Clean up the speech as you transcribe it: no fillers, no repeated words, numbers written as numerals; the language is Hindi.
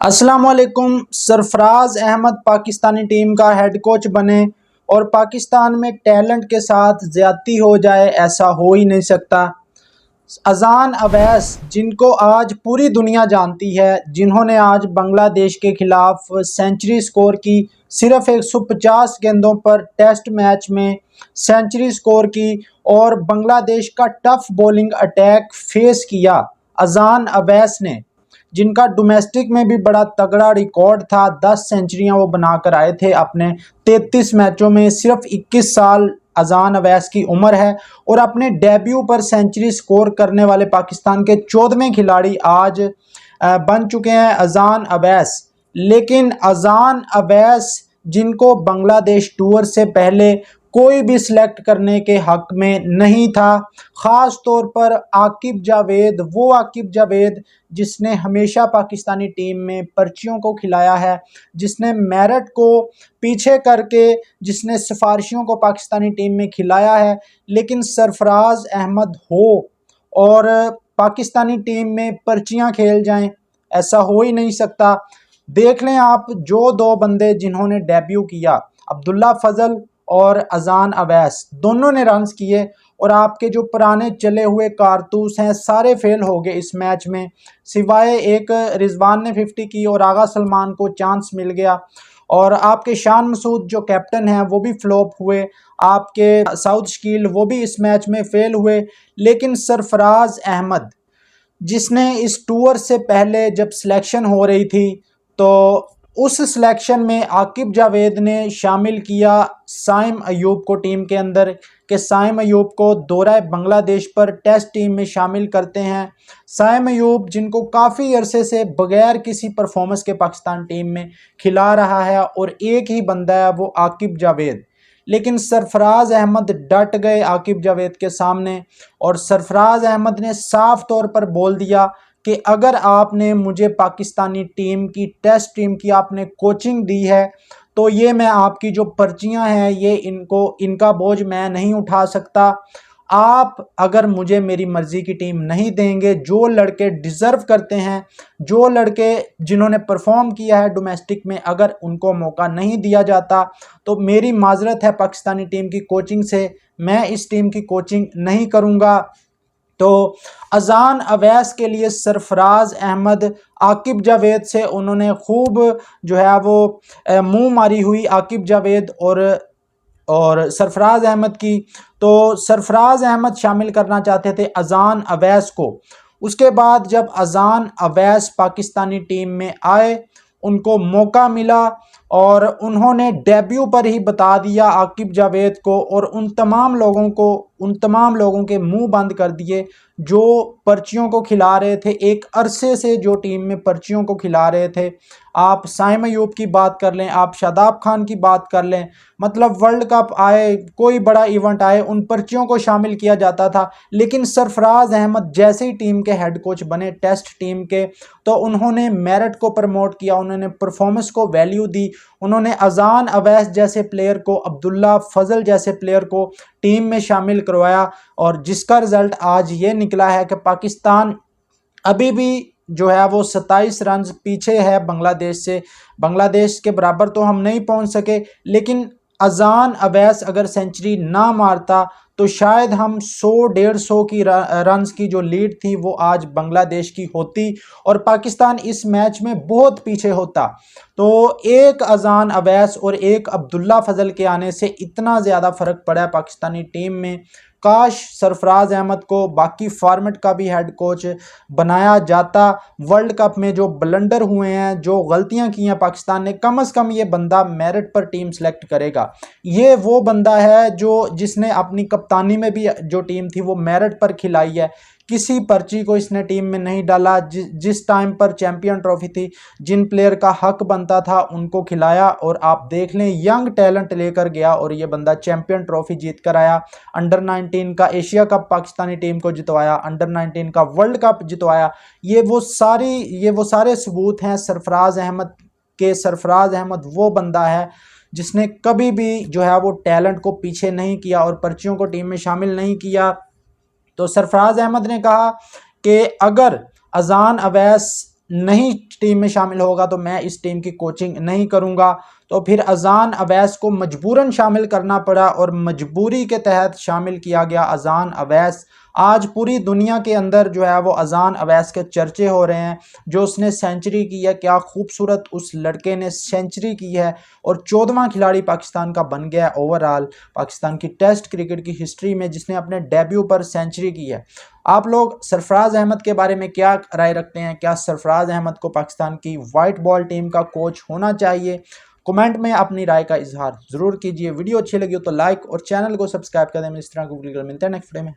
अस्सलाम वालेकुम। सरफराज अहमद पाकिस्तानी टीम का हेड कोच बने और पाकिस्तान में टैलेंट के साथ ज़्यादती हो जाए, ऐसा हो ही नहीं सकता। अजान अवैस, जिनको आज पूरी दुनिया जानती है, जिन्होंने आज बांग्लादेश के खिलाफ सेंचुरी स्कोर की, सिर्फ 150 गेंदों पर टेस्ट मैच में सेंचुरी स्कोर की और बांग्लादेश का टफ बॉलिंग अटैक फेस किया। अजान अवैस ने, जिनका डोमेस्टिक में भी बड़ा तगड़ा रिकॉर्ड था, 10 सेंचुरियां वो बनाकर आए थे अपने 33 मैचों में। सिर्फ 21 साल अजान अवैस की उम्र है और अपने डेब्यू पर सेंचुरी स्कोर करने वाले पाकिस्तान के 14वें खिलाड़ी आज बन चुके हैं अजान अवैस। लेकिन अजान अवैस, जिनको बांग्लादेश टूर से पहले कोई भी सिलेक्ट करने के हक में नहीं था, ख़ास तौर पर आकिब जावेद, वो आकिब जावेद जिसने हमेशा पाकिस्तानी टीम में पर्चियों को खिलाया है, जिसने मेरिट को पीछे करके, जिसने सिफारिशियों को पाकिस्तानी टीम में खिलाया है। लेकिन सरफराज अहमद हो और पाकिस्तानी टीम में पर्चियां खेल जाएं, ऐसा हो ही नहीं सकता। देख लें आप, जो दो बंदे जिन्होंने डेब्यू किया, अब्दुल्ला फजल और अजान अवैस, दोनों ने रन्स किए और आपके जो पुराने चले हुए कारतूस हैं सारे फेल हो गए इस मैच में। सिवाय एक रिजवान ने 50 की और आगा सलमान को चांस मिल गया और आपके शान मसूद जो कैप्टन हैं वो भी फ्लॉप हुए। आपके साउथ शकील वो भी इस मैच में फेल हुए। लेकिन सरफराज अहमद, जिसने इस टूर से पहले जब सिलेक्शन हो रही थी तो उस सिलेक्शन में आकिब जावेद ने शामिल किया साइम अयूब को टीम के अंदर, कि साइम अयूब को दौरा बांग्लादेश पर टेस्ट टीम में शामिल करते हैं। साइम अयूब, जिनको काफ़ी अरसे से बगैर किसी परफॉर्मेंस के पाकिस्तान टीम में खिला रहा है, और एक ही बंदा है वो आकिब जावेद। लेकिन सरफराज अहमद डट गए आकिब जावेद के सामने और सरफराज अहमद ने साफ तौर पर बोल दिया कि अगर आपने मुझे पाकिस्तानी टीम की, टेस्ट टीम की आपने कोचिंग दी है, तो ये मैं आपकी जो पर्चियां हैं ये इनका बोझ मैं नहीं उठा सकता। आप अगर मुझे मेरी मर्जी की टीम नहीं देंगे, जो लड़के डिज़र्व करते हैं, जो लड़के जिन्होंने परफॉर्म किया है डोमेस्टिक में, अगर उनको मौका नहीं दिया जाता तो मेरी माजरत है पाकिस्तानी टीम की कोचिंग से, मैं इस टीम की कोचिंग नहीं करूँगा। तो अजान अवैस के लिए सरफराज अहमद आकिब जावेद से उन्होंने खूब जो है वो मुंह मारी हुई आकिब जावेद और सरफराज अहमद की। तो सरफराज अहमद शामिल करना चाहते थे अजान अवैस को। उसके बाद जब अजान अवैस पाकिस्तानी टीम में आए, उनको मौका मिला और उन्होंने डेब्यू पर ही बता दिया आकिब जावेद को और उन तमाम लोगों के मुंह बंद कर दिए जो पर्चियों को खिला रहे थे, एक अरसे से जो टीम में पर्चियों को खिला रहे थे। आप साइम अयूब की बात कर लें, आप शादाब खान की बात कर लें, मतलब वर्ल्ड कप आए, कोई बड़ा इवेंट आए, उन पर्चियों को शामिल किया जाता था। लेकिन सरफराज अहमद जैसे ही टीम के हेड कोच बने टेस्ट टीम के, तो उन्होंने मेरिट को प्रमोट किया, उन्होंने परफॉर्मेंस को वैल्यू दी। उन्होंने अजान अवैस जैसे प्लेयर को, अब्दुल्ला फजल जैसे प्लेयर को टीम में शामिल करवाया और जिसका रिजल्ट आज ये निकला है कि पाकिस्तान अभी भी जो है वो 27 रन पीछे है बांग्लादेश से। बांग्लादेश के बराबर तो हम नहीं पहुंच सके, लेकिन अजान अवैस अगर सेंचुरी ना मारता तो शायद हम 100-150 की रन्स की जो लीड थी वो आज बांग्लादेश की होती और पाकिस्तान इस मैच में बहुत पीछे होता। तो एक अजान अवैस और एक अब्दुल्ला फजल के आने से इतना ज़्यादा फ़र्क पड़ा है पाकिस्तानी टीम में। काश सरफराज अहमद को बाकी फॉर्मेट का भी हेड कोच बनाया जाता। वर्ल्ड कप में जो ब्लंडर हुए हैं, जो गलतियां की हैं पाकिस्तान ने, कम से कम ये बंदा मेरिट पर टीम सेलेक्ट करेगा। ये वो बंदा है जिसने अपनी कप्तानी में भी जो टीम थी वो मेरिट पर खिलाई है। किसी पर्ची को इसने टीम में नहीं डाला। जिस टाइम पर चैंपियन ट्रॉफी थी, जिन प्लेयर का हक बनता था उनको खिलाया और आप देख लें यंग टैलेंट लेकर गया और ये बंदा चैंपियन ट्रॉफी जीत कर आया। अंडर 19 का एशिया कप पाकिस्तानी टीम को जितवाया, अंडर 19 का वर्ल्ड कप जितवाया। ये वो सारे सबूत हैं सरफराज अहमद के। सरफराज अहमद वो बंदा है जिसने कभी भी जो है वो टैलेंट को पीछे नहीं किया और पर्चियों को टीम में शामिल नहीं किया। तो सरफराज अहमद ने कहा कि अगर अजान अवैस नहीं टीम में शामिल होगा तो मैं इस टीम की कोचिंग नहीं करूंगा। तो फिर अजान अवैस को मजबूरन शामिल करना पड़ा और मजबूरी के तहत शामिल किया गया अजान अवैस। आज पूरी दुनिया के अंदर जो है वो अजान अवैस के चर्चे हो रहे हैं, जो उसने सेंचुरी की है, क्या खूबसूरत उस लड़के ने सेंचुरी की है और 14वां खिलाड़ी पाकिस्तान का बन गया है ओवरऑल पाकिस्तान की टेस्ट क्रिकेट की हिस्ट्री में जिसने अपने डेब्यू पर सेंचुरी की है। आप लोग सरफराज अहमद के बारे में क्या राय रखते हैं? क्या सरफराज अहमद को पाकिस्तान की वाइट बॉल टीम का कोच होना चाहिए? कमेंट में अपनी राय का इजहार जरूर कीजिए। वीडियो अच्छी लगी हो तो लाइक और चैनल को सब्सक्राइब कर दें। इस तरह की वीडियो मिलते हैं नेक्स्ट वीडियो में।